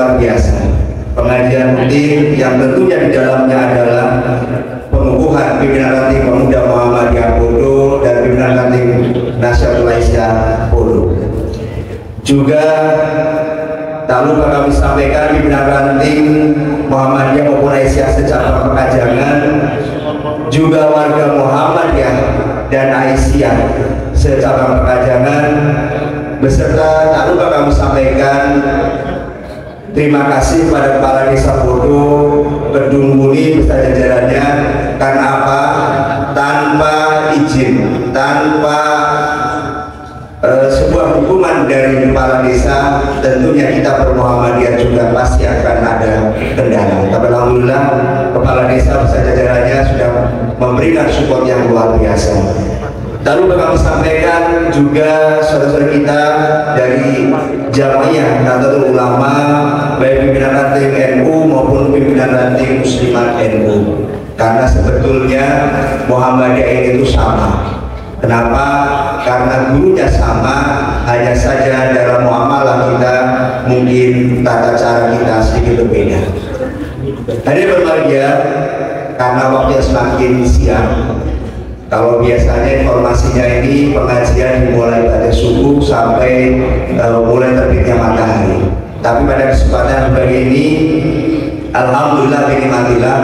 luar biasa. Pengajian rutin yang tentunya di dalamnya adalah pengukuhan pimpinan ranting pemuda Muhammadiyah Podo dan pimpinan ranting Nahdlatul Ulama Podo. Juga tak lupa kami sampaikan pimpinan ranting Muhammadiyah maupun Aisyah secara Pekajangan, juga warga Muhammadiyah dan Aisyah secara Pekajangan, beserta tak lupa kami sampaikan terima kasih pada Kepala Desa Podo, Kedung Muni beserta jajarannya, karena apa? Tanpa izin, tanpa sebuah hukuman dari Kepala Desa, tentunya kita per-Muhammadiyah juga pasti akan ada kendala. Tapi alhamdulillah Kepala Desa beserta jajarannya sudah memberikan support yang luar biasa. Lalu kami sampaikan juga saudara-saudara kita dari Jamaah Nahdlatul Ulama, baik pimpinan ranting NU maupun pimpinan ranting Muslimat NU, karena sebetulnya Muhammadiyah ini itu sama. Kenapa? Karena gurunya sama, hanya saja dalam muamalah kita mungkin tata cara kita sedikit berbeda. Hadirin berbahagia, karena waktu semakin siang. Kalau biasanya informasinya ini pengajian dimulai pada subuh sampai mulai terbitnya matahari. Tapi pada kesempatan sebagai ini, alhamdulillah binikmatillah,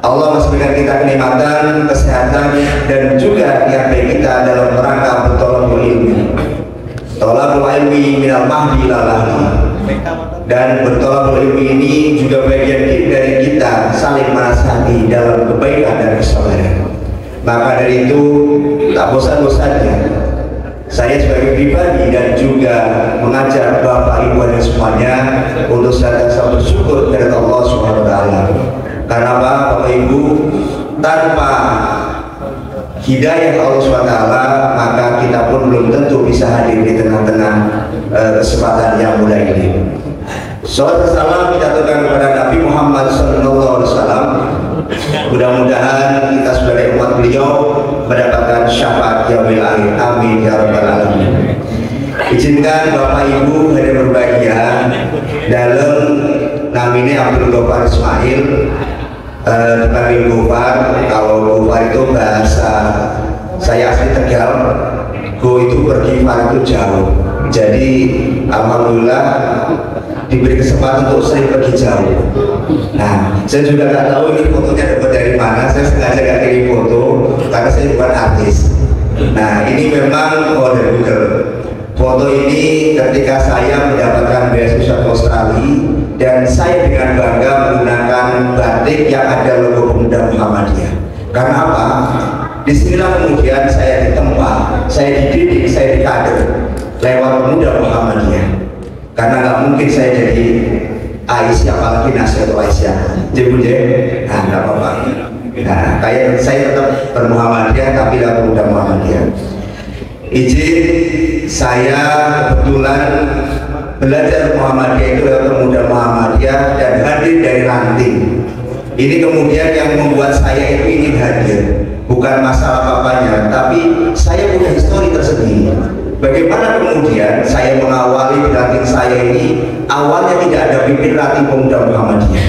Allah masih berikan kita kenikmatan, kesehatan, dan juga niat baik kita dalam rangka bertolabul ilmi. Tolabul ilmi minal mahdi ilal lahdi. Dan bertolabul ilmi ini juga bagian dari kita saling menasihati dalam kebaikan dan kesabaran. Maka dari itu tak bosan-bosannya saya sebagai pribadi dan juga mengajak Bapak Ibu dan semuanya untuk senantiasa bersyukur kepada Allah Subhanahu wa taala. Karena apa, Bapak Ibu, tanpa hidayah Allah Subhanahu wa taala maka kita pun belum tentu bisa hadir di tengah-tengah kesempatan yang mulia ini. Salawat salam kita aturkan kepada Nabi Muhammad SAW. Mudah-mudahan kita sebagai umat beliau mendapatkan syafaat yaumil akhir. Amin ya rabbal alamin. Izinkan Bapak Ibu hadirin berbahagia, dalam namanya Abdul Ghaffar Ismail, Nabil Ghaffar. Kalau Ghaffar itu bahasa saya asli Tegal, go itu pergi, far itu jauh. Jadi alhamdulillah diberi kesempatan untuk sering pergi jauh. Nah, saya juga nggak tahu ini fotonya dapat dari mana. Saya sengaja nggak kirim foto karena saya bukan artis. Nah, ini memang dari Google. Foto ini ketika saya mendapatkan beasiswa ke Australia dan saya dengan bangga menggunakan batik yang ada logo Pemuda Muhammadiyah. Karena apa? Disinilah kemudian saya ditempa, saya dididik, saya dikader lewat Pemuda Muhammadiyah. Karena nggak mungkin saya jadi Aisyah, apalagi Nahdlatul Aisyah. Nah, nggak apa-apa. Nah, kayak saya tetap bermuhammadiyah tapi nggak Pemuda Muhammadiyah. Izin saya kebetulan belajar Muhammadiyah itu lewat Pemuda Muhammadiyah dan hadir dari ranting. Ini kemudian yang membuat saya itu ingin hadir. Bukan masalah apa-apanya, tapi saya punya histori tersendiri. Bagaimana kemudian saya mengawali ranting saya ini, awalnya tidak ada pimpin ranting Pemuda Muhammadiyah.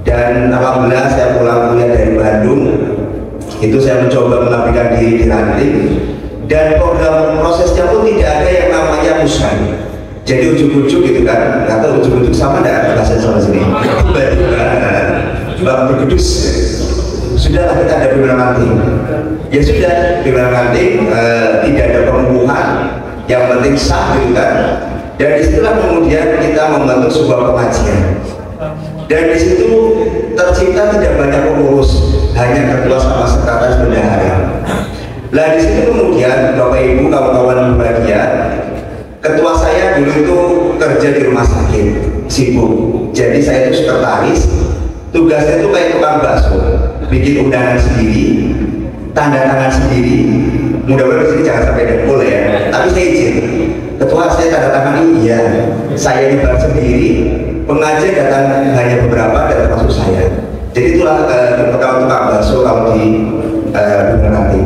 Dan alhamdulillah saya pulang kuliah dari Bandung, itu saya mencoba mengabdikan diri di ranting. Dan program prosesnya pun tidak ada yang namanya musyawarah. Jadi ujuk-ujuk gitu kan, nggak tahu ujuk-ujuk sama enggak bahasa sama sini. Bang bergedus, sudahlah kita ada pimpinan ranting. Ya sudah, pimpinan ranting tidak ada pengukuhan, yang penting sah gitu kan. Dan disitulah kemudian kita membentuk sebuah pengajian. Dan di situ tercipta tidak banyak pengurus, hanya ketua sama sekretaris bendahara. Nah di situ kemudian Bapak Ibu kawan-kawan berbahagia, ketua saya dulu itu kerja di rumah sakit, sibuk. Jadi saya itu sekretaris, tugasnya itu kayak tukang bakso, bikin undangan sendiri, tanda tangan sendiri. Mudah-mudahan sini jangan sampai dengkul ya. Tapi saya izin, ketua saya tanda tangan ini, iya. Saya dibar sendiri, pengajian datang hanya beberapa dan termasuk saya. Jadi itulah tukang bakso kalau di nanti.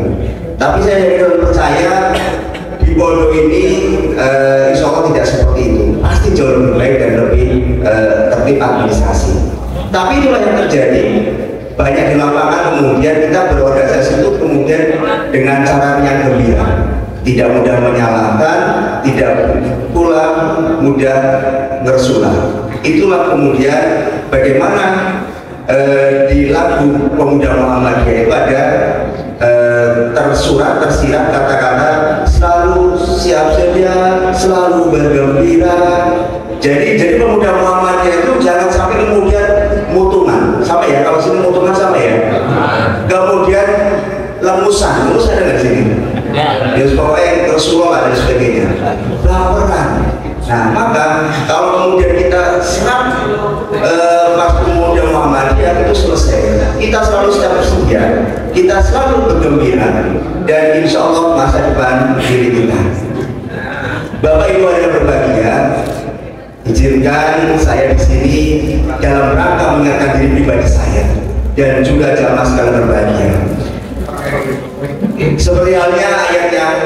Tapi saya percaya di Podo ini insya Allah tidak seperti itu, pasti jauh lebih baik dan lebih tertib administrasi. Tapi itulah yang terjadi banyak di lapangan. Kemudian kita berorganisasi itu kemudian dengan cara yang gembira, tidak mudah menyalahkan, tidak pula mudah bersulah. Itulah kemudian bagaimana di lagu Pemuda Muhammadiyah itu ada tersirat kata-kata selalu siap sedia, selalu bergembira. Jadi Pemuda Muhammadiyah itu jangan sampai kemudian mutungan, sama ya, kalau sini mutungan sama ya. Kemudian lemusan ada nggak sini? Ya, pokoknya tersuruh dan sebagainya. Laporan. Nah, maka kalau kemudian kita serap pas Pemuda Muhammadiyah itu selesai, kita selalu siap bersedia, kita selalu bergembira, dan insya Allah masa depan diri kita. Bapak Ibu yang berbahagia, izinkan saya di sini dalam rangka mengingatkan diri pribadi saya dan juga jamaah sekalian berbahagia. Seperti halnya ayat yang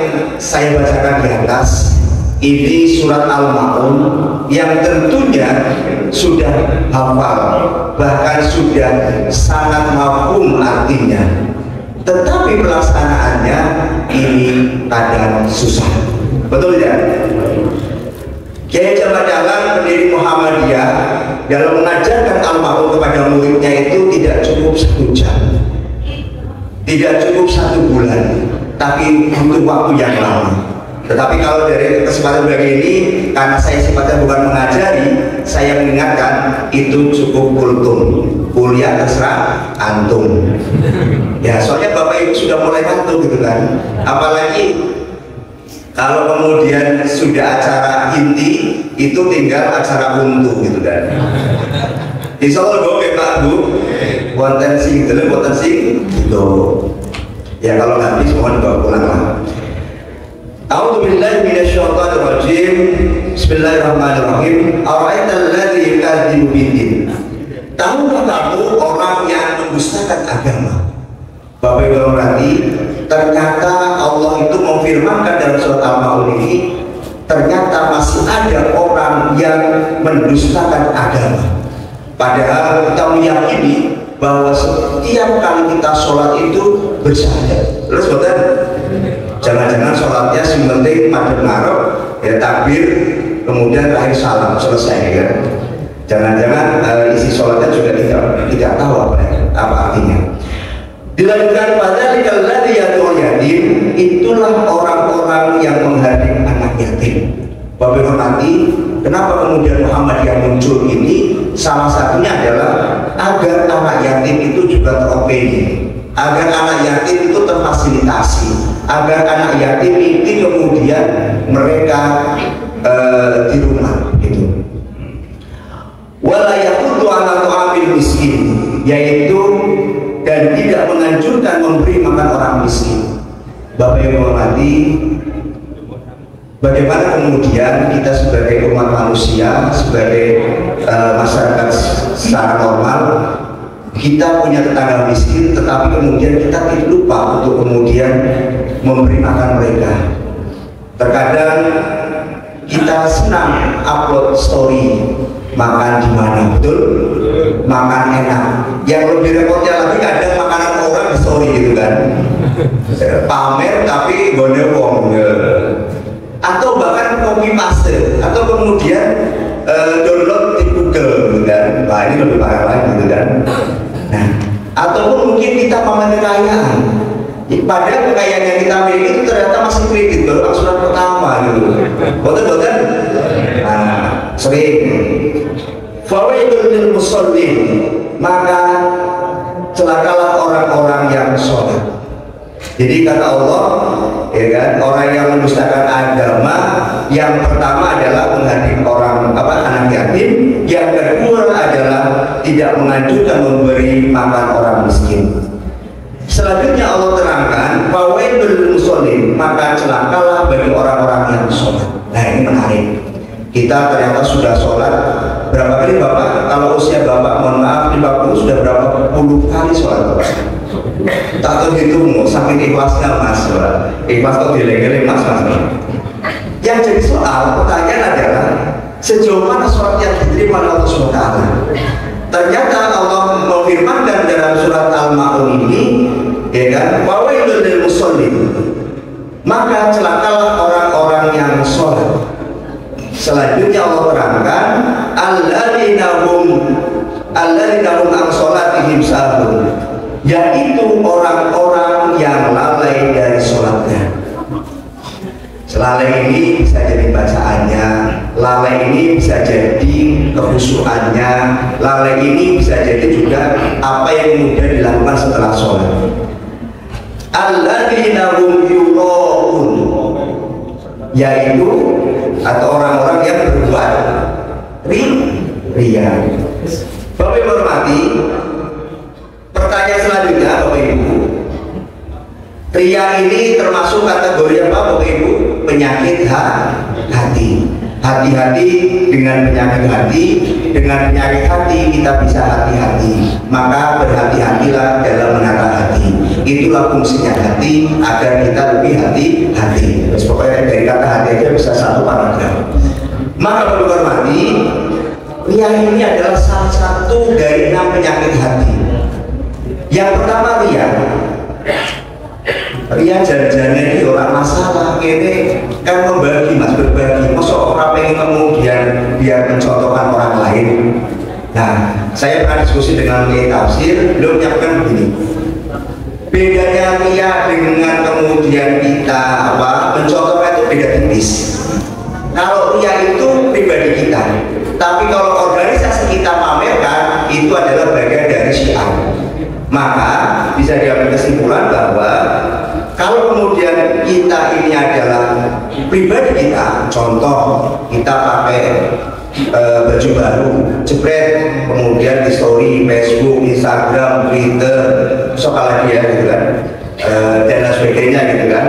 saya bacakan di atas, ini surat Al-Ma'un yang tentunya sudah hafal, bahkan sudah sangat mafhum artinya, tetapi pelaksanaannya ini kadang susah. Betul tidak? Kiai Jamal Dahlan, pendiri Muhammadiyah, dalam mengajarkan Al-Ma'un kepada muridnya itu tidak cukup 1 jam, tidak cukup 1 bulan, tapi butuh waktu yang lama. Tetapi kalau dari kesempatan bagi ini, karena saya sifatnya bukan mengajari, saya mengingatkan itu cukup kultum, kuliah terserah antum. Ya, soalnya Bapak Ibu sudah mulai ngantuk gitu kan. Apalagi kalau kemudian sudah acara inti, itu tinggal acara untu gitu kan. Insya Allah gue Pak Bu, potensi gitu, gitu. Ya kalau nggak bisa mohon bawa pulang lah. A'udzubillahi minasyaitonirrajim. Bismillahirrahmanirrahim. Ara'aital ladzi yukadzibu biddin. Tahukah kamu orang yang mendustakan agama? Bapak Ibu berarti ternyata Allah itu memfirmankan dalam surat Al-Ma'un ini, ternyata masih ada orang yang mendustakan agama. Padahal kita meyakini bahwa setiap kali kita sholat itu bersyahadat. Terus betul? Jangan-jangan sholatnya yang penting madhep ngarep ya, takbir, kemudian terakhir salam, selesai ya. Jangan-jangan isi sholatnya juga tidak tahu apa artinya. Dilanjutkan pada likalladzi yatul yatim, itulah orang-orang yang menghadir anak yatim. Bapak hormati, kenapa kemudian Muhammadiyah muncul ini? Salah satunya adalah agar anak yatim itu juga teropeni, agar anak yatim itu terfasilitasi, agar anak yatim ini kemudian mereka di rumah gitu. Wala yaqutu ala tu'amil miskin, yaitu dan tidak menganjurkan memberi makan orang miskin. Bapak Ibu hormati, bagaimana kemudian kita sebagai umat manusia, sebagai masyarakat secara normal, kita punya tetangga miskin, tetapi kemudian kita tidak lupa untuk kemudian memberi makan mereka. Terkadang kita senang upload story makan di mana, betul? Makan enak. Yang lebih repotnya lagi kadang makanan orang di story gitu kan. Pamer tapi gone wong. Atau bahkan copy paste, atau kemudian download di Google gitu kan. Wah, ini lebih parah lagi gitu kan. Nah, ataupun mungkin kita pamer kekayaan, padahal kekayaan yang kita miliki itu ternyata masih kredit baru angsuran pertama gitu. Betul-betul. Nah, sering fawaidul lil musallin, maka celakalah orang-orang yang sholat. Jadi kata Allah, ya kan, orang yang mendustakan agama, yang pertama adalah menghadir orang anak yatim, yang kedua adalah tidak menganjurkan memberi makan orang miskin. Selanjutnya Allah terangkan fawaidul musallin, maka celakalah bagi orang-orang yang sholat. Nah, ini menarik. Kita ternyata sudah sholat berapa kali Bapak? Kalau usia Bapak mohon maaf 50 sudah berapa puluh kali sholat Bapak? Tak terhitung sampai ikhlasnya Mas. Ikhlas kok dileng-geleng Mas. Yang jadi soal pertanyaan adalah sejauh mana sholat yang diterima oleh Allah SWT. Ternyata Allah memfirmankan dalam surat Al-Ma'un ini, ya kan, wawailul lil musallin, maka celakalah orang-orang yang sholat. Selanjutnya Allah terangkan, alladzina hum an sholatihim sahun, yaitu orang-orang yang lalai dari sholatnya. Lalai ini bisa jadi bacaannya, lalai ini bisa jadi kekhusyuannya, lalai ini bisa jadi juga apa yang kemudian dilakukan setelah sholat. Alladzina hum yura'un, yaitu atau orang-orang yang berbuat riya. Bapak Ibu hormati, pertanyaan selanjutnya Bapak Ibu, riya ini termasuk kategori apa Bapak Ibu? Penyakit hati. Hati-hati dengan penyakit hati. Dengan penyakit hati kita bisa hati-hati. Maka berhati-hatilah dalam menata hati. Itulah fungsinya hati, agar kita lebih hati-hati. Terus pokoknya dari kata hati aja bisa satu paragraf. Maka Bapak hormati, riya ini adalah salah satu dari 6 penyakit hati. Yang pertama riya jangan-jangan ini orang masalah, ini kan membagi mas, berbagi. Masa orang pengen kemudian biar mencontohkan orang lain. Nah, saya pernah diskusi dengan Kiai Tafsir, beliau menyampaikan begini, bedanya riya dengan kemudian kita mencontohkan itu beda tipis. Kalau riya itu pribadi kita, tapi kalau organisasi kita pamerkan, itu adalah bagian dari syiar. Maka bisa diambil kesimpulan bahwa kalau kemudian kita ini adalah pribadi kita, contoh kita pakai baju baru, jepret, kemudian di story Facebook, Instagram, Twitter, apalagi ya gitu kan, dan lain sebagainya gitu kan,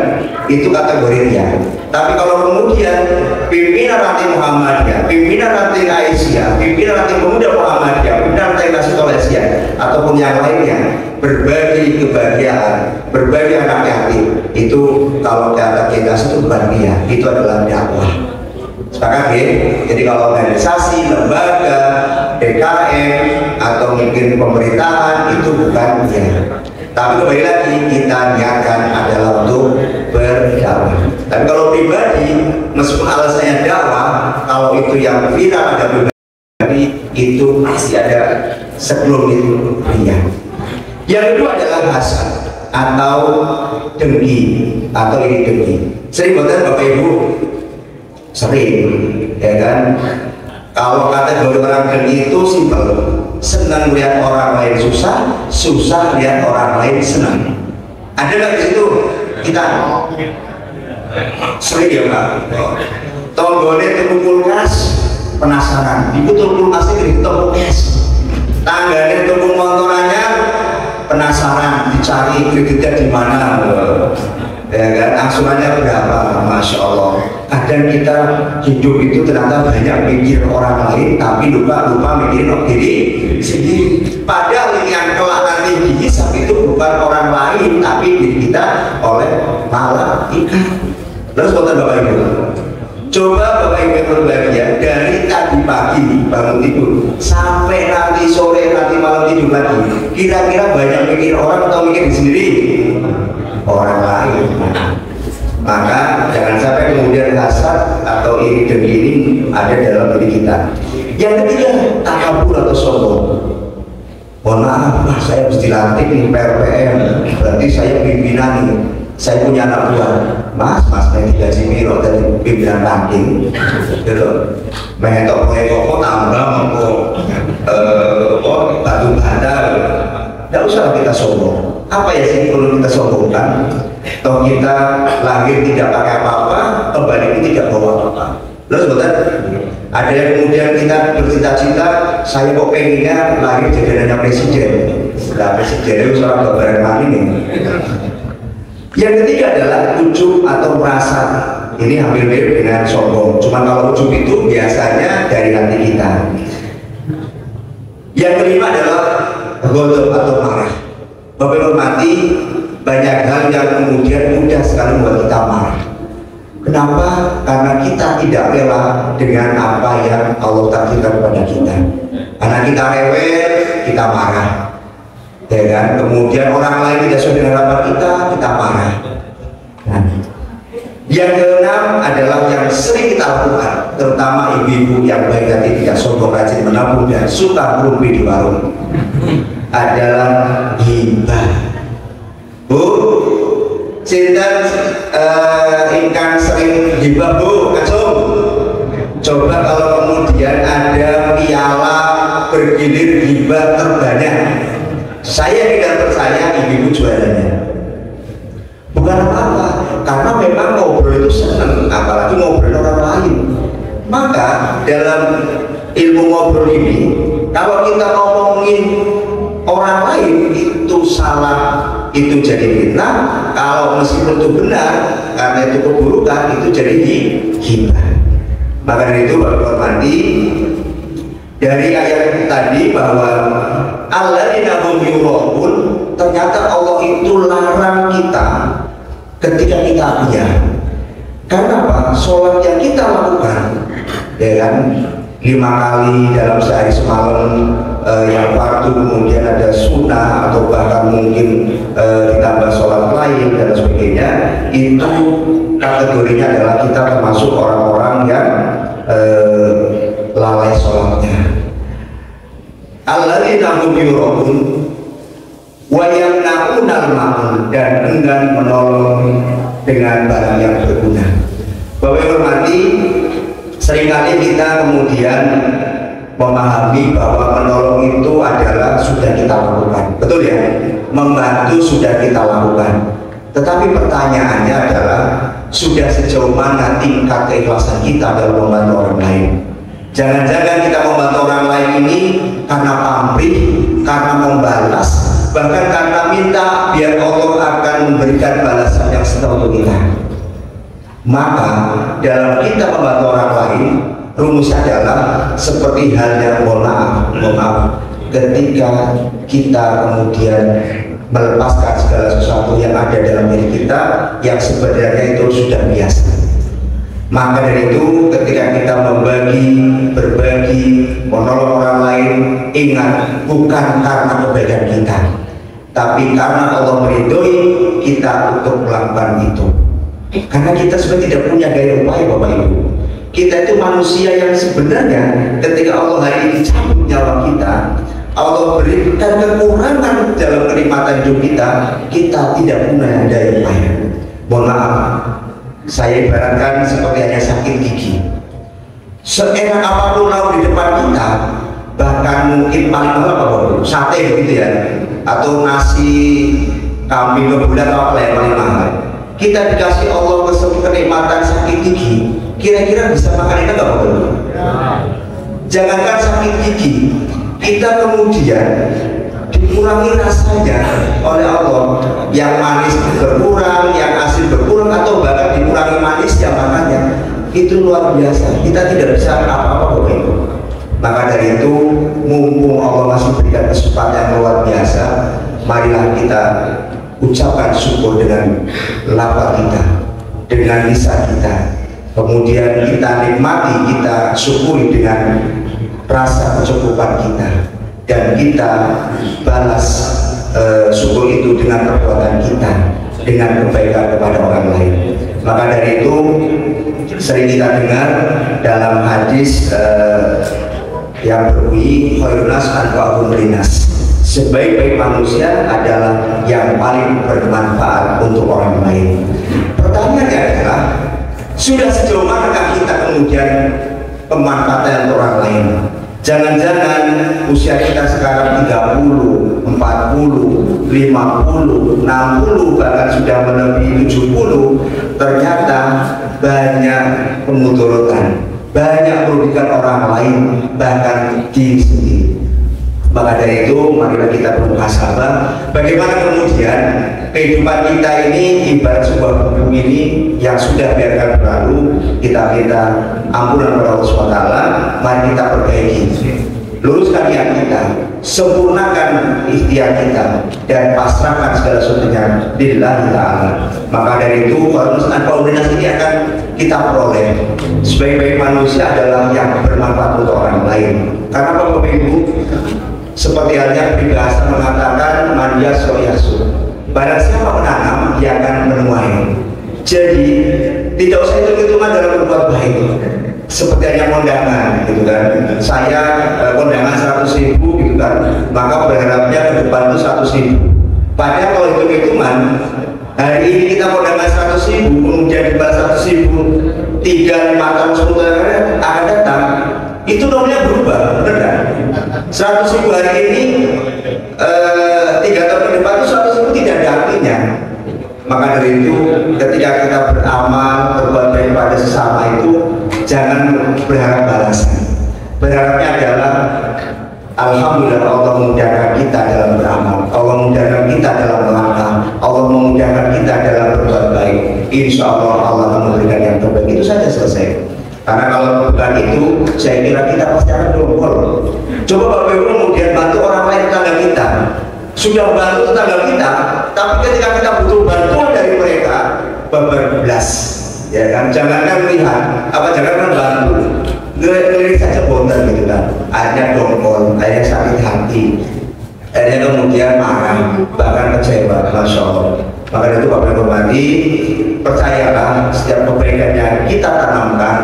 itu kategori riya. Tapi kalau kemudian pimpinan Ranting Muhammadiyah, pimpinan Ranting Aisyah, pimpinan Ranting Pemuda Muhammadiyah, pimpinan Ranting Nasitolesia, ataupun yang lainnya berbagi kebahagiaan, berbagi anak yatim, itu kalau data kita itu bukan riya, itu adalah dakwah. Sepakat ya? Jadi kalau organisasi, lembaga, DKM, atau mungkin pemerintahan itu bukan riya. Tapi kembali lagi kita niatkan adalah untuk berdakwah. Tapi kalau pribadi, meskipun alasannya dakwah, kalau itu yang viral ada pribadi, itu pasti ada sebelum itu riya. Yang kedua adalah hasad atau dengki atau iri dengki. Sering banget Bapak Ibu, sering, ya kan? Kalau kategori orang dengki itu simpel, senang lihat orang lain susah, susah lihat orang lain senang. Ada nggak di situ? Kita sering ya Pak. Tonggolnya tutup kulkas, penasaran. Ibu tutup kulkasnya dari tutup kulkas. Tangganya tutup motorannya, penasaran, dicari kreditnya di mana, ya kan? Angsurannya berapa? Masya Allah. Kadang kita hidup itu ternyata banyak mikir orang lain, tapi lupa mikirin diri sendiri. Padahal yang kelak nanti dihisab itu bukan orang lain, tapi diri kita oleh malaikat. Terus kata Bapak Ibu, coba Bapak Ibu berbahagia dari tadi pagi bangun tidur sampai nanti sore, nanti malam tidur lagi, kira-kira banyak mikir orang atau mikir sendiri? Orang lain. Maka jangan sampai kemudian hasad atau iri dengki ini ada dalam diri kita. Yang ketiga, takabur atau sombong. Mohon maaf, saya harus dilantik nih PRPM, berarti saya pimpinan nih. Saya punya anak buah, mas naik gaji miro dari pimpinan ranting, gitu. Mengetok kok tambah batu bata, tidak usah kita sombong. Apa ya sih perlu kita sombongkan? Toh kita lahir tidak pakai apa-apa, kembali ini tidak bawa apa-apa. Lalu sebentar, ada yang kemudian kita bercita-cita, saya kok pengennya lahir jadi anak presiden. Nah, presiden itu seorang gambaran ini. Yang ketiga adalah ujub atau merasa. Ini hampir mirip dengan sombong. Cuma kalau ujub itu biasanya dari hati kita. Yang kelima adalah ghadab atau marah. Bapak hormati, banyak hal yang kemudian mudah sekali membuat kita marah. Kenapa? Karena kita tidak rela dengan apa yang Allah takdirkan kepada kita. Karena kita rewel, kita marah, ya kan? Kemudian orang lain tidak sesuai dengan harapan kita marah. Nah, yang keenam adalah yang sering kita lakukan, terutama ibu-ibu yang baik hati, tidak sombong, rajin menabung dan suka merumpi di warung, adalah ghibah. Bu, cinta ingkang sering ghibah, Bu, kacung. Coba kalau kemudian ada piala bergilir ghibah terbanyak, saya tidak percaya ibu-ibu jualannya. Bukan apa-apa, karena memang ngobrol itu senang, apalagi ngobrol orang lain. Maka dalam ilmu ngobrol ini, kalau kita ngomongin orang lain itu salah, itu jadi fitnah. Kalau meskipun itu benar, karena itu keburukan, itu jadi ghibah. Maka dari itu Bapak hormati, dari ayat tadi bahwa alladzina hum yura'un, ternyata Allah itu larang kita ketika kita punya. Karena apa? Sholat yang kita lakukan, ya kan, 5 kali dalam sehari semalam, yang fardu, kemudian ada sunnah atau bahkan mungkin ditambah sholat lain dan sebagainya, itu kategorinya adalah kita termasuk orang-orang yang lalai sholatnya. Alladzina hum yura'un wa yamna'unal ma'un, dan enggan menolong dengan barang yang berguna. Bapak hormati, seringkali kita kemudian memahami bahwa menolong itu adalah sudah kita lakukan, betul ya? Membantu sudah kita lakukan. Tetapi pertanyaannya adalah, sudah sejauh mana tingkat keikhlasan kita dalam membantu orang lain? Jangan-jangan kita membantu orang lain ini karena pamrih, karena membalas, bahkan karena minta biar Allah akan memberikan balasan yang setelah untuk kita. Maka dalam kita membantu orang lain, rumusnya adalah seperti halnya mohon maaf, ketika kita kemudian melepaskan segala sesuatu yang ada dalam diri kita yang sebenarnya itu sudah biasa. Maka dari itu ketika kita berbagi, menolong orang lain, ingat, bukan karena kebaikan kita, tapi karena Allah meridhoi kita untuk melakukan itu. Karena kita sebenarnya tidak punya daya upaya, Bapak Ibu. Kita itu manusia yang sebenarnya ketika Allah hari ini cabut nyawa kita, Allah berikan kekurangan dalam kenikmatan hidup kita tidak punya daya upaya. Mohon maaf, saya ibaratkan seperti hanya sakit gigi. Seenak apapun lauk di depan kita, bahkan mungkin paling mahal apa, sate begitu ya, atau nasi kambing kebulan atau apa yang paling mahal. Kita dikasih Allah kenikmatan sakit gigi, kira-kira bisa makan itu nggak, Bapak? Jangankan sakit gigi, kita kemudian dikurangi rasanya oleh Allah, yang manis berkurang, yang asin berkurang, atau bahkan dikurangi manis yang makannya, itu luar biasa. Kita tidak bisa apa-apa, Bapak Ibu. Maka dari itu, mumpung Allah masih berikan kesempatan yang luar biasa, marilah kita ucapkan syukur dengan lapar kita, dengan lisan kita, kemudian kita nikmati, kita syukuri dengan rasa kecukupan kita, dan kita balas syukur itu dengan perbuatan kita, dengan kebaikan kepada orang lain. Maka dari itu sering kita dengar dalam hadis yang berbunyi khairun nas anfa'uhum linnas, sebaik-baik manusia adalah yang paling bermanfaat untuk orang lain. Pertanyaannya adalah, sudah sejauh manakah kita kemudian pemanfaatan untuk orang lain? Jangan-jangan usia kita sekarang 30, 40, 50, 60, bahkan sudah melebihi 70, ternyata banyak pemudorotan, banyak merugikan orang lain, bahkan diri sendiri. Maka dari itu marilah kita bermuhasabah, bagaimana kemudian kehidupan kita ini ibarat sebuah buku ini yang sudah biarkan berlalu. Kita minta ampunan kepada Allah SWT, mari kita perbaiki. luruskan niat kita, sempurnakan ikhtiar kita, dan pasrahkan segala sesuatunya lillahi ta'ala. Maka dari itu koordinasi ini akan kita peroleh. Sebaik-baik manusia adalah yang bermanfaat untuk orang lain. Karena Bapak Ibu, seperti halnya peribahasa mengatakan man yaso yasu, barang siapa menanam dia akan menuai. Jadi tidak usah hitung-hitungan dalam berbuat baik. Seperti hanya kondangan gitu kan, saya kondangan 100.000 gitu kan, maka berharapnya ke depan itu 100.000. Padahal kalau hitung-hitungan hari ini kita kondangan 100.000, kemudian dibalas 100.000, 3, 5 tahun 10 tahun akan datang, itu nomornya berubah, benar kan? 100.000 hari ini 3 tahun ke depan itu 100.000 tidak ada artinya. Maka dari itu ketika kita beramal berbuat baik pada sesama itu jangan berharap balasan. Berharapnya adalah alhamdulillah Allah memudahkan kita dalam beramal, Allah memudahkan kita dalam melangkah, Allah memudahkan kita dalam berbuat baik. Insya Allah Allah akan memberikan yang terbaik. Itu saja, selesai. Karena kalau bukan itu, saya kira kita pasti akan dongkol. Coba Bapak Ibu kemudian bantu orang lain, tetangga kita. Sudah bantu tetangga kita, tapi ketika kita butuh bantuan dari mereka, bablas, ya kan? Jangankan melihat, jangankan bantu, ngelirik saja bonten gitu kan. Akhirnya dongkol, akhirnya sakit hati, akhirnya kemudian marah, bahkan kecewa. Masya Allah. Maka itu Bapak hormati, percayalah setiap kebaikan yang kita tanamkan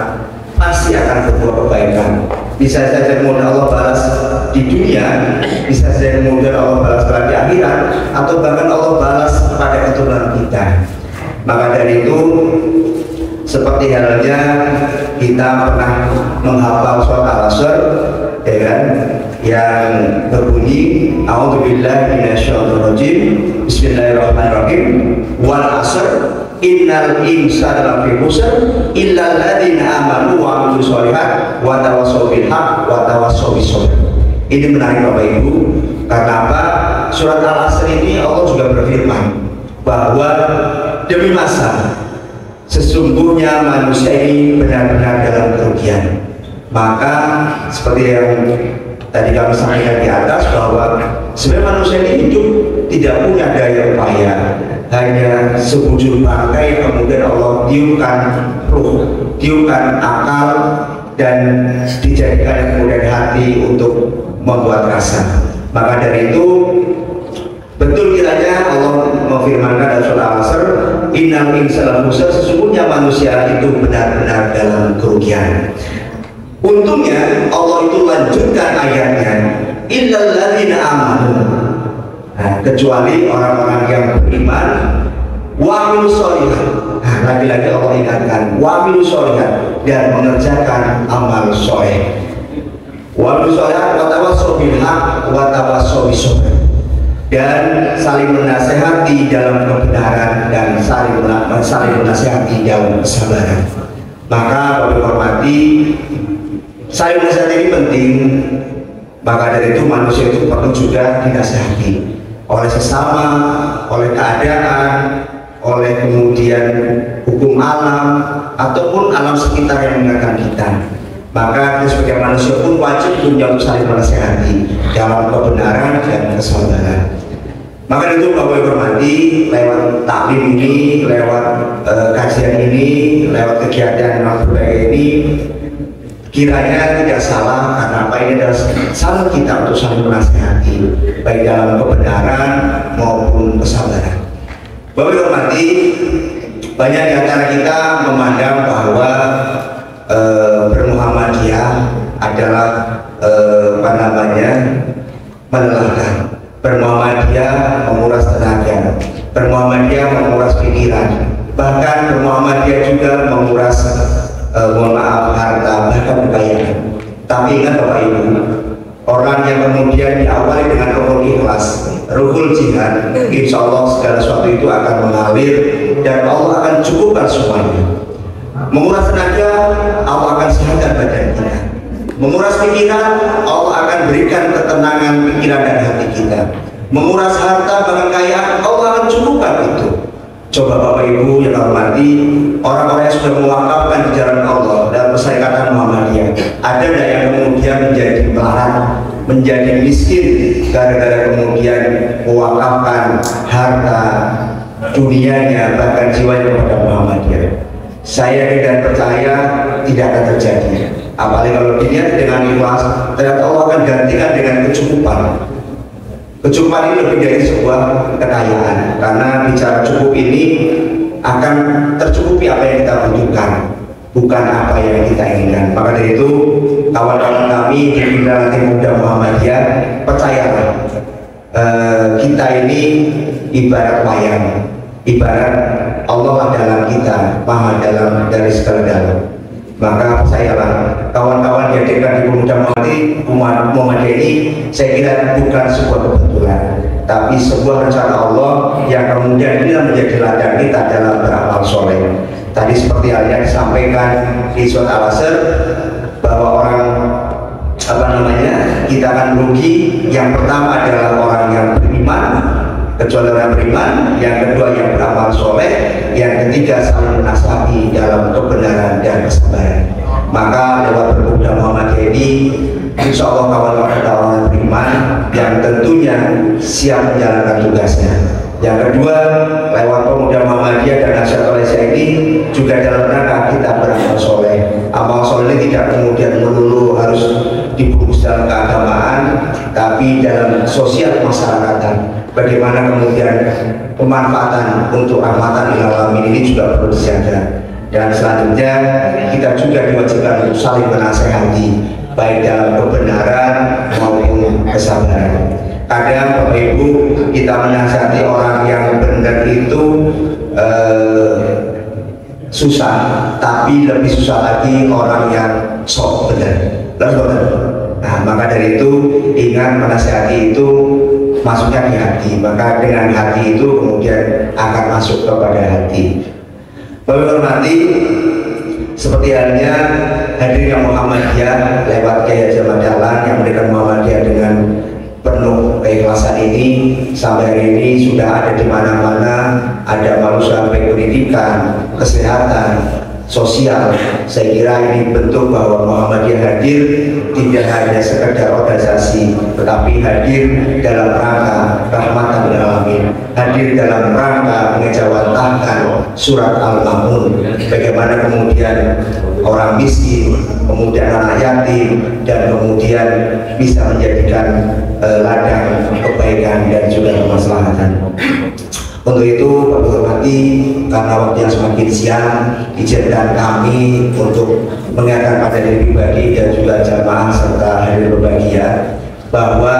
pasti akan berbuah kebaikan. Bisa saja kemudian Allah balas di dunia, bisa saja kemudian Allah balas di akhirat, atau bahkan Allah balas pada keturunan kita. Maka dari itu, seperti halnya kita pernah menghafal surat Al-Asr, ya kan, yang berbunyi A'udzubillahi minasyaitonirrajim, Bismillahirrahmanirrahim, wal 'asr innal insana lafi khusr illa alladziina aamanu wa 'amilus shalihaati wa tawassaw bil haqq wa tawassaw bis sabr. Ini menarik Bapak Ibu, karena apa? Surat Al-Asr ini Allah juga berfirman bahwa demi masa sesungguhnya manusia ini benar-benar dalam kerugian. Maka seperti yang tadi kami sampaikan di atas, bahwa sebenarnya manusia ini hidup tidak punya daya upaya, hanya sebujur bangkai kemudian Allah tiupkan ruh, tiupkan akal, dan dijadikan kemudian hati untuk membuat rasa. Maka dari itu betul kiranya Allah memfirmankan dalam surah Al-Asr, innal insana lafi khusr, sesungguhnya manusia itu benar-benar dalam kerugian. Untungnya Allah itu lanjutkan ayatnya, illal ladzina amanu. Nah, kecuali orang-orang yang beriman, wa amilus sholihat. Nah, lagi-lagi Allah ingatkan wa amilus sholihat, dan mengerjakan amal soleh. Wa amilus sholihat wa tawassaw bil haqq wa tawassaw bis sabr, dan saling menasehati dalam kebenaran dan saling menasehati dalam kesabaran. Maka Bapak hormati, saling menasehati ini penting. Maka dari itu manusia itu perlu juga dinasehati oleh sesama, oleh keadaan, oleh kemudian hukum alam, ataupun alam sekitar yang mengingatkan kita. Maka kita sebagai manusia pun wajib untuk saling menasehati dalam kebenaran dan kesabaran. Maka itu Bapak hormati, lewat taklim ini, lewat kajian ini, lewat kegiatan yang berbagai ini, kiranya tidak salah, karena apa, ini adalah salah kita untuk saling menasehati baik dalam kebenaran maupun kesabaran. Bapak hormati, banyak di antara kita memandang bahwa bermuhammadiyah adalah melelahkan. Bermuhammadiyah menguras tenaga, bermuhammadiyah menguras pikiran, bahkan bermuhammadiyah juga menguras harta, bahkan kekayaan. Tapi ingat Bapak Ibu, orang yang kemudian diawali dengan rukun ikhlas, rukun jihad, insya Allah segala sesuatu itu akan mengalir dan Allah akan cukupkan semuanya. Menguras tenaga, Allah akan sehatkan badan kita. Menguras pikiran, Allah akan berikan ketenangan pikiran dan hati kita. Menguras harta, kekayaan, Allah akan cukupkan itu. Coba Bapak Ibu yang hormati, orang-orang yang sudah mewakafkan di jalan Allah dalam persyaratan Muhammadiyah, ada nggak yang kemudian menjadi melarat, menjadi miskin gara-gara kemudian mewakafkan harta dunianya bahkan jiwanya kepada Muhammadiyah. Saya tidak percaya tidak akan terjadi. Apalagi kalau dilihat dengan ikhlas, ternyata Allah akan gantikan dengan kecukupan. Kecukupan ini lebih dari sebuah kekayaan, karena bicara cukup ini akan tercukupi apa yang kita butuhkan, bukan apa yang kita inginkan. Maka dari itu, kawan-kawan kami di Generasi Muda Muhammadiyah, percayalah, kita ini ibarat wayang, ibarat Allah dalam kita, Maha dalam dari segala dalam. Maka percayalah, kawan-kawan yang dekat di Pemuda Muhammadiyah ini, saya kira bukan sebuah kebetulan, tapi sebuah rencana Allah yang kemudian ini menjadi ladang kita dalam beramal soleh. Tadi seperti halnya disampaikan di surat Al-Asr bahwa orang kita akan merugi. Yang pertama adalah orang yang beriman, kecuali orang beriman, yang kedua yang beramal soleh, yang ketiga saling menasihati dalam kebenaran dan kesabaran. Maka lewat Pemuda Muhammadiyah ini, insya Allah kawan-kawan beriman yang tentunya siap menjalankan tugasnya. Yang kedua, lewat Pemuda Muhammadiyah dan Nasihat Malaysia ini juga dalam rangka kita beramal soleh. Amal soleh ini tidak kemudian melulu harus dibungkus dalam keagamaan, tapi dalam sosial masyarakatan. Bagaimana kemudian pemanfaatan untuk rahmatan lil alamin ini juga perlu dijaga. Dan selanjutnya kita juga diwajibkan untuk saling menasehati, baik dalam kebenaran maupun kesabaran. Kadang Bapak Ibu, kita menasihati orang yang benar itu susah, tapi lebih susah lagi orang yang sok benar. Nah, maka dari itu ingat, menasihati itu masuknya di hati, maka dengan hati itu kemudian akan masuk kepada hati. Bapak hormati, seperti halnya hadirnya Muhammadiyah lewat Kiai Haji Ahmad Dahlan yang memberikan Muhammadiyah dengan penuh keikhlasan ini, sampai hari ini sudah ada di mana-mana, ada malu sampai pendidikan, kesehatan, sosial. Saya kira ini bentuk bahwa Muhammadiyah hadir tidak hanya sekedar organisasi, tetapi hadir dalam rangka rahmatan lil alamin, hadir dalam rangka mengejawantahkan surat Al-Ma'un, bagaimana kemudian orang miskin, kemudian anak yatim, dan kemudian bisa menjadikan ladang kebaikan dan juga kemaslahatan. Untuk itu, Bapak hormati, karena waktu yang semakin siang, izinkan kami untuk mengingatkan pada diri pribadi dan juga jamaah serta hadirin berbahagia bahwa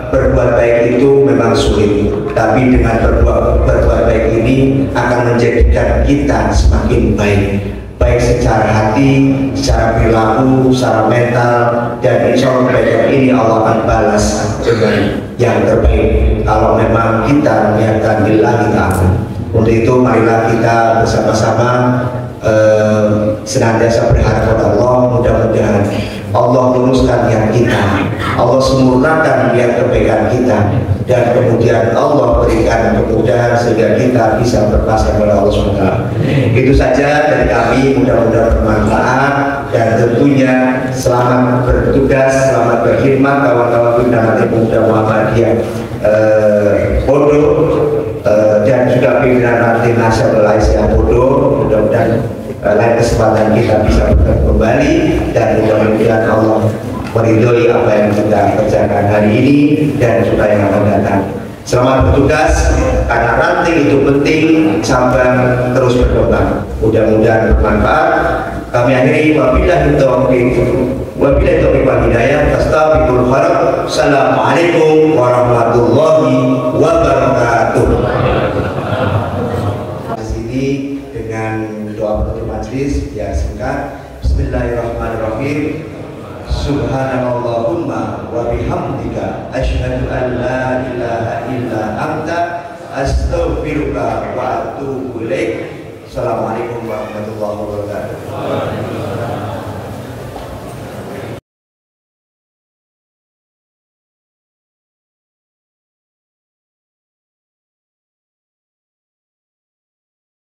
berbuat baik itu memang sulit, tapi dengan berbuat baik ini akan menjadikan kita semakin baik, baik secara hati, secara perilaku, secara mental, dan insya Allah kebaikan ini Allah akan balas dengan yang terbaik kalau memang kita niatkan lillahi ta'ala. Untuk itu marilah kita bersama-sama senantiasa berharap kepada Allah, mudah-mudahan Allah luruskan niat kita, Allah sempurnakan niat kebaikan kita, dan kemudian Allah berikan kemudahan sehingga kita bisa berpasrah kepada Allah SWT. Itu saja dari kami, mudah-mudahan bermanfaat, dan tentunya selamat bertugas, selamat berkhidmat kawan-kawan Generasi Muda Muhammadiyah Podo dan juga pimpinan Nanti Nasihat Malaysia Podo. Mudah-mudahan lain kesempatan kita bisa bertemu kembali, dan mudah-mudahan Allah meridhoi apa yang kita kerjakan hari ini dan juga yang akan datang. Selamat bertugas, karena ranting itu penting, cabang terus berkembang. Mudah-mudahan bermanfaat. Kami akhiri, wabillahi taufiq wal hidayah. Astagfirullah khalaq. Assalamualaikum warahmatullahi wabarakatuh. Di sini dengan doa penutup majelis yang singkat. Bismillahirrahmanirrahim. Subhanallahumma wa bihamdika asyhadu an la ilaha illa anta astaghfiruka wa atubu ilaik. Assalamualaikum warahmatullahi wabarakatuh.